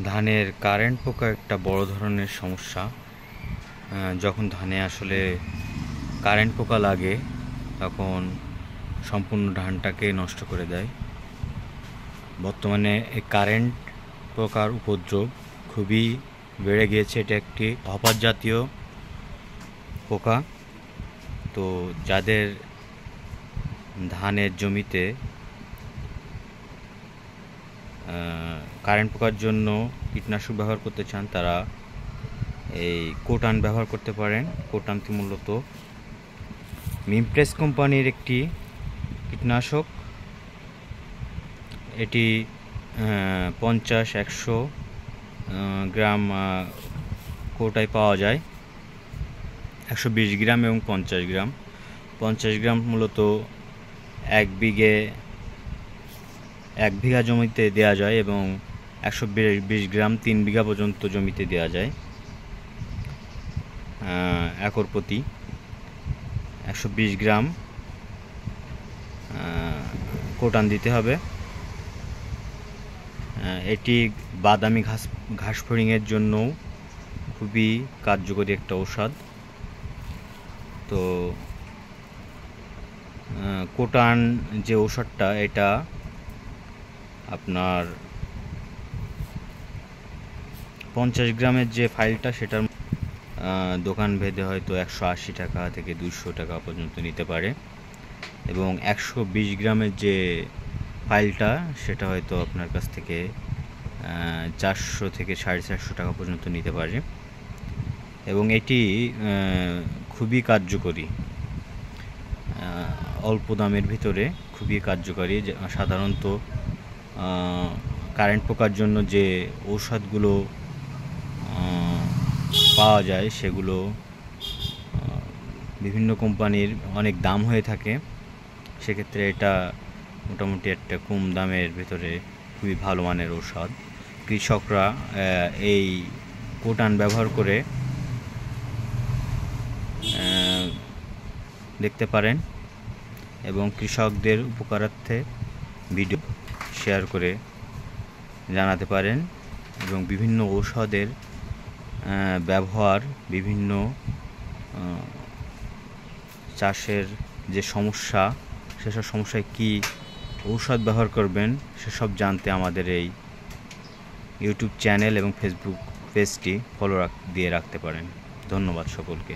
ধানের কারেন্ট পোকা একটা বড় ধরনের সমস্যা। যখন ধানে আসলে কারেন্ট পোকা লাগে তখন সম্পূর্ণ ধানটাকে নষ্ট করে দেয়। বর্তমানে এই কারেন্ট পোকার উপদ্রব খুবই বেড়ে গিয়েছে। এটা একটি হপার জাতীয় পোকা। তো যাদের ধানের জমিতে কারেন্ট পোকার জন্য কীটনাশক ব্যবহার করতে চান তারা এই কোটান ব্যবহার করতে পারেন। কোটানটি মূলত মিমপ্রেস কোম্পানির একটি কীটনাশক। এটি 50-100 গ্রাম কোটায় পাওয়া যায়, 120 গ্রাম এবং 50 গ্রাম। 50 গ্রাম মূলত 1 বিঘা জমিতে দেওয়া যায় এবং 120 গ্রাম 3 বিঘা পর্যন্ত জমিতে দেওয়া যায়। একর প্রতি 120 গ্রাম কোটান দিতে হবে। এটি বাদামি ঘাস ফড়িংয়ের জন্যও খুবই কার্যকরী একটা ঔষধ। তো কোটান যে ঔষধটা এটা আপনার 50 গ্রামের যে ফাইলটা সেটার দোকান ভেদে হয়তো 180 টাকা থেকে 200 টাকা পর্যন্ত নিতে পারে, এবং 120 গ্রামের যে ফাইলটা সেটা হয়তো আপনার কাছ থেকে 400 থেকে 450 টাকা পর্যন্ত নিতে পারে। এবং এটি খুবই কার্যকরী, অল্প দামের ভিতরে খুবই কার্যকরী। সাধারণত কারেন্ট পোকার জন্য যে ঔষধগুলো পাওয়া যায় সেগুলো বিভিন্ন কোম্পানির অনেক দাম হয়ে থাকে। সেক্ষেত্রে এটা মোটামুটি একটা কম দামের ভিতরে খুবই ভালো মানের ঔষধ। কৃষকরা এই কোটান ব্যবহার করে দেখতে পারেন এবং কৃষকদের উপকারার্থে ভিডিও শেয়ার করে জানাতে পারেন। এবং বিভিন্ন ঔষধের ব্যবহার, বিভিন্ন চাষের যে সমস্যা সেসব সমস্যায় কী ঔষধ ব্যবহার করবেন সেসব জানতে আমাদের এই ইউটিউব চ্যানেল এবং ফেসবুক পেজটি ফলো দিয়ে রাখতে পারেন। ধন্যবাদ সকলকে।